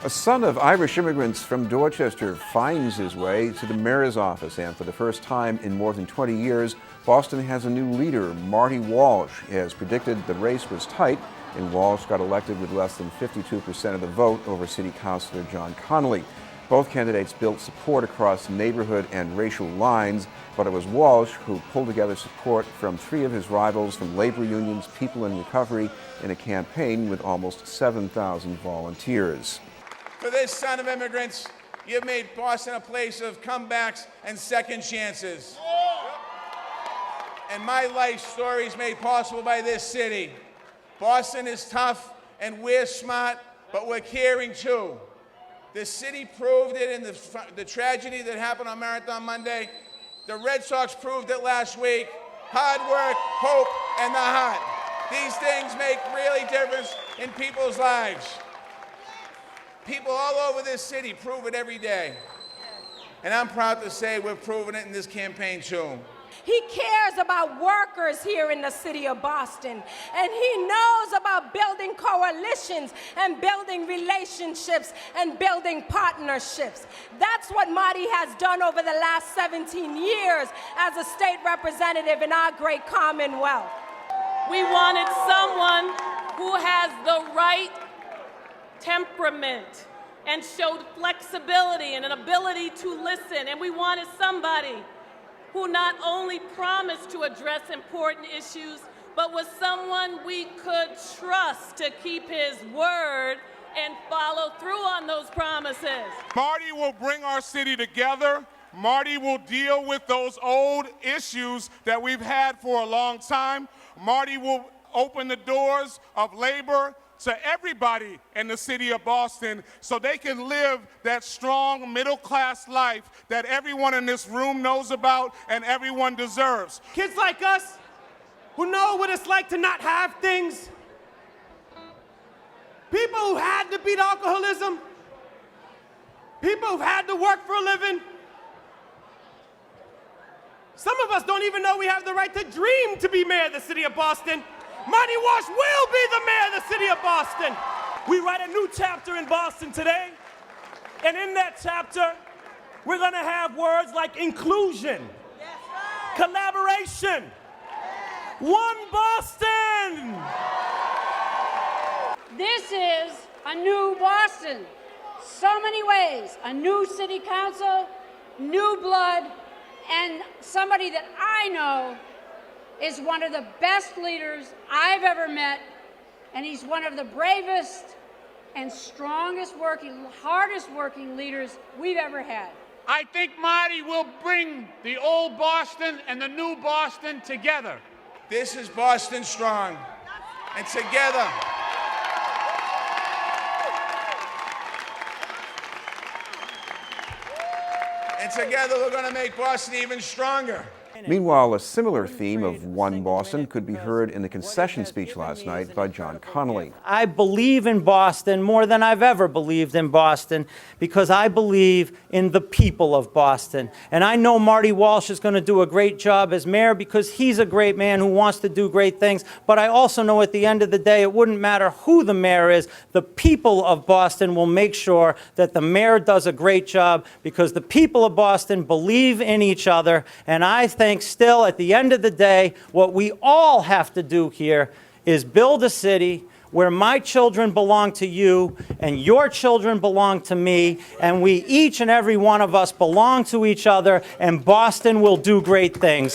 A son of Irish immigrants from Dorchester finds his way to the mayor's office, and for the first time in more than 20 years, Boston has a new leader. Marty Walsh has predicted the race was tight, and Walsh got elected with less than 52% of the vote over City Councilor John Connolly. Both candidates built support across neighborhood and racial lines, but it was Walsh who pulled together support from three of his rivals from labor unions, People in Recovery, in a campaign with almost 7,000 volunteers. For this son of immigrants, you've made Boston a place of comebacks and second chances. And my life story is made possible by this city. Boston is tough and we're smart, but we're caring too. The city proved it in the tragedy that happened on Marathon Monday. The Red Sox proved it last week. Hard work, hope, and the heart. These things make really difference in people's lives. People all over this city prove it every day. And I'm proud to say we're proving it in this campaign too. He cares about workers here in the city of Boston, and he knows about building coalitions and building relationships and building partnerships. That's what Marty has done over the last 17 years as a state representative in our great Commonwealth. We wanted someone who has the right temperament and showed flexibility and an ability to listen, and we wanted somebody who not only promised to address important issues, but was someone we could trust to keep his word and follow through on those promises. Marty will bring our city together. Marty will deal with those old issues that we've had for a long time. Marty will open the doors of labor to everybody in the city of Boston so they can live that strong middle-class life that everyone in this room knows about and everyone deserves. Kids like us who know what it's like to not have things. People who had to beat alcoholism. People who've had to work for a living. Some of us don't even know we have the right to dream to be mayor of the city of Boston. Marty Walsh will be the mayor of the city of Boston. We write a new chapter in Boston today, and in that chapter, we're gonna have words like inclusion, collaboration, one Boston. This is a new Boston. So many ways, a new city council, new blood, and somebody that I know is one of the best leaders I've ever met, and he's one of the bravest and strongest working, hardest working leaders we've ever had. I think Marty will bring the old Boston and the new Boston together. This is Boston strong, and together, we're going to make Boston even stronger. Meanwhile, a similar theme of One Boston could be heard in the concession speech last night by John Connolly. I believe in Boston more than I've ever believed in Boston because I believe in the people of Boston. And I know Marty Walsh is going to do a great job as mayor because he's a great man who wants to do great things. But I also know at the end of the day, it wouldn't matter who the mayor is. The people of Boston will make sure that the mayor does a great job because the people of Boston believe in each other. And I think still, at the end of the day, what we all have to do here is build a city where my children belong to you and your children belong to me, and we, each and every one of us, belong to each other, and Boston will do great things.